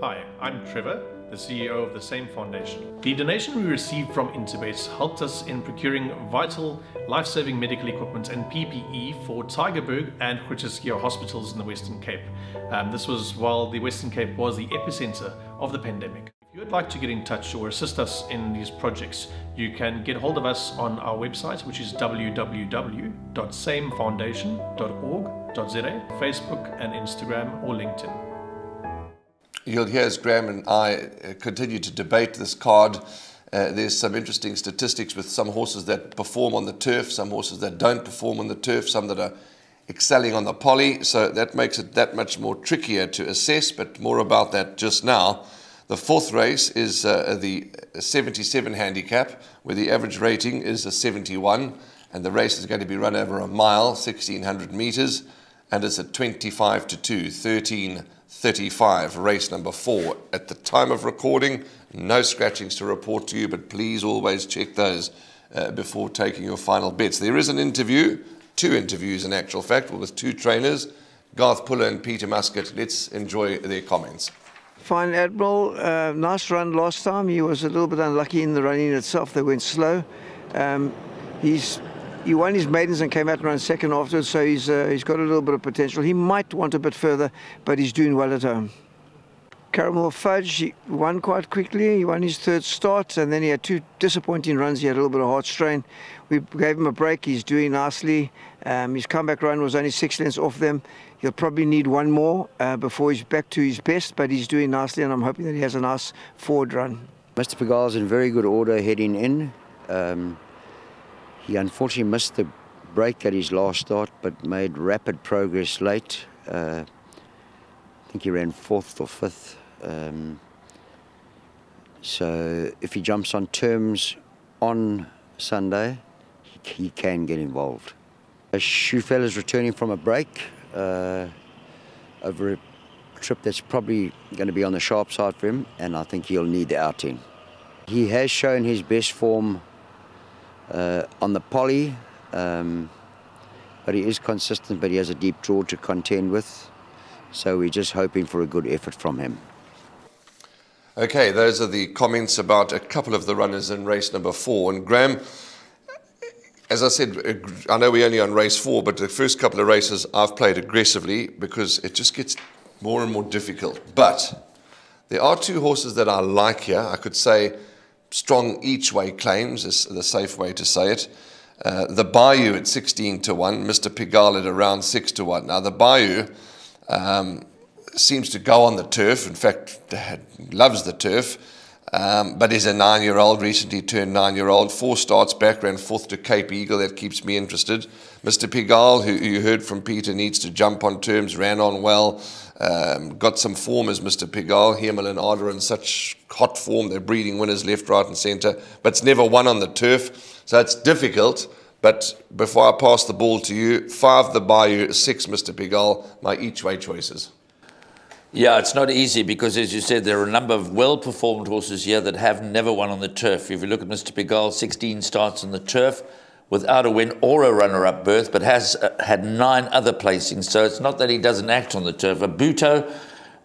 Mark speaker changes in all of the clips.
Speaker 1: Hi, I'm Trevor, the CEO of the same foundation. The donation we received from Interbet helped us in procuring vital, life-saving medical equipment and PPE for Tygerberg and Groote hospitals in the Western Cape. This was while the Western Cape was the epicenter of the pandemic. If you would like to get in touch or assist us in these projects, you can get hold of us on our website, which is www.samefoundation.org.za, Facebook and Instagram or LinkedIn.
Speaker 2: You'll hear as Graham and I continue to debate this card. There's some interesting statistics with some horses that perform on the turf, some horses that don't perform on the turf, some that are excelling on the poly. So that makes it that much more trickier to assess, but more about that just now. The fourth race is the 77 handicap, where the average rating is a 71, and the race is going to be run over a mile, 1,600 meters, and it's at 25 to 2, 13:35, race number 4. At the time of recording, no scratchings to report to you, but please always check those before taking your final bets. There is an interview, 2 interviews in actual fact, with 2 trainers, Garth Puller and Peter Muscat. Let's enjoy their comments.
Speaker 3: Fine Admiral, nice run last time. He was a little bit unlucky in the running itself. They went slow. He won his maidens and came out and ran second afterwards, so he's got a little bit of potential. He might want a bit further, but he's doing well at home. Caramel Fudge, he won quite quickly. He won his 3rd start, and then he had 2 disappointing runs. He had a little bit of heart strain. We gave him a break. He's doing nicely. His comeback run was only 6 lengths off them. He'll probably need 1 more before he's back to his best, but he's doing nicely, and I'm hoping that he has a nice forward run.
Speaker 4: Mr. Pagal's in very good order heading in. He unfortunately missed the break at his last start, but made rapid progress late. I think he ran 4th or 5th. So if he jumps on terms on Sunday, he can get involved. Shoefell is returning from a break over a trip that's probably going to be on the sharp side for him, and I think he'll need the outing. He has shown his best form on the poly, but he is consistent, but he has a deep draw to contend with, so we're just hoping for a good effort from him.
Speaker 2: Okay, those are the comments about a couple of the runners in race number 4. And Graham, as I said, I know we're only on race 4, but the first couple of races I've played aggressively because it just gets more and more difficult. But there are 2 horses that I like here. I could say strong each way claims is the safe way to say it. The Bayou at 16 to 1, Mr. Pigalle at around 6 to 1. Now the Bayou seems to go on the turf. In fact, loves the turf. But is a 9-year-old, recently turned 9-year-old. 4 starts back, ran 4th to Cape Eagle. That keeps me interested. Mr. Pigalle, who you heard from Peter, needs to jump on terms, ran on well. Got some form as Mr. Pigalle. Hemel and Arda in such hot form. They're breeding winners left, right and centre. But it's never won on the turf. So it's difficult. But before I pass the ball to you, 5 the Bayou, 6 Mr. Pigalle, my each way choices.
Speaker 5: Yeah, it's not easy because, as you said, there are a number of well-performed horses here that have never won on the turf. If you look at Mr. Pigalle, 16 starts on the turf without a win or a runner-up berth, but has had 9 other placings. So it's not that he doesn't act on the turf. Abuto,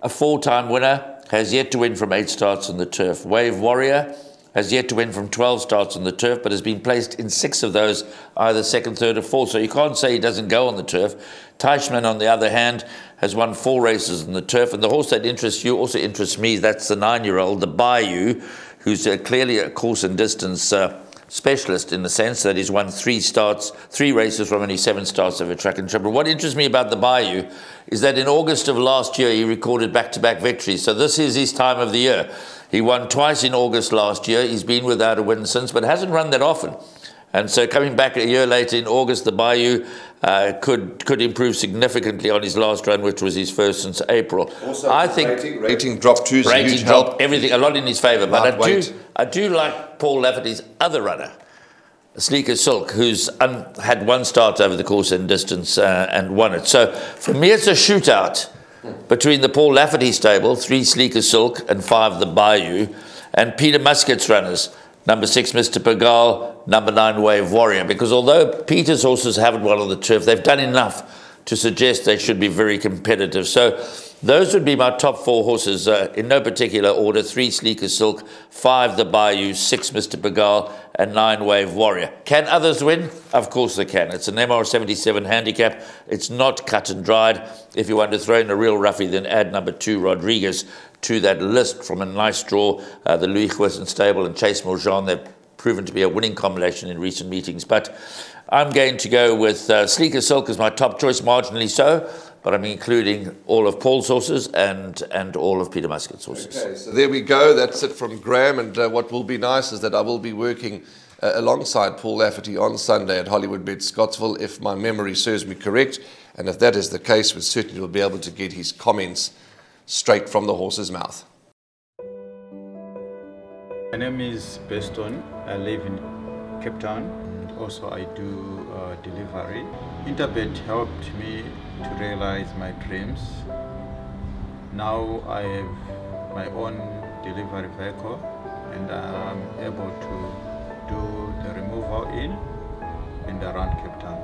Speaker 5: a 4-time winner, has yet to win from 8 starts on the turf. Wave Warrior has yet to win from 12 starts on the turf, but has been placed in 6 of those, either 2nd, 3rd or 4th. So you can't say he doesn't go on the turf. Teichmann, on the other hand, has won 4 races on the turf. And the horse that interests you also interests me. That's the 9-year-old, the Bayou, who's clearly a course and distance specialist in the sense that he's won 3 races from only 7 starts of a track and triple. What interests me about the Bayou is that in August of last year, he recorded back-to-back victories. So this is his time of the year. He won twice in August last year. He's been without a win since, but hasn't run that often. And so coming back a year later in August, the Bayou could improve significantly on his last run, which was his first since April.
Speaker 2: Also, I think rating dropped too.
Speaker 5: Rating dropped, everything, a lot in his favour. But I do like Paul Lafferty's other runner, Sleeker Silk, who's had 1 start over the course and distance and won it. So for me, it's a shootout between the Paul Lafferty stable, 3 Sleeker Silk and 5 the Bayou, and Peter Muscat's runners, number 6 Mr. Pigalle, number 9 Wave Warrior. Because although Peter's horses haven't won on the turf, they've done enough to suggest they should be very competitive. So Those would be my top 4 horses in no particular order. 3 Sleeker Silk, 5 The Bayou, 6 Mr. Begal, and 9 Wave Warrior. Can others win? Of course they can. It's an MR77 handicap. It's not cut and dried. If you want to throw in a real roughie, then add number 2 Rodriguez to that list from a nice draw. The Louis Huisson stable and Chase Morjan, they've proven to be a winning combination in recent meetings. But I'm going to go with Sleeker Silk as my top choice, marginally so. But I'm including all of Paul's horses and all of Peter Muscat's horses.
Speaker 2: Okay, so there we go. That's it from Graham. And what will be nice is that I will be working alongside Paul Lafferty on Sunday at Hollywoodbets Scottsville, if my memory serves me correct. And if that is the case, we certainly will be able to get his comments straight from the horse's mouth.
Speaker 6: My name is Beston. I live in Cape Town. Also, I do delivery. Interbet helped me to realize my dreams. Now I have my own delivery vehicle and I'm able to do the removal in and around Cape Town.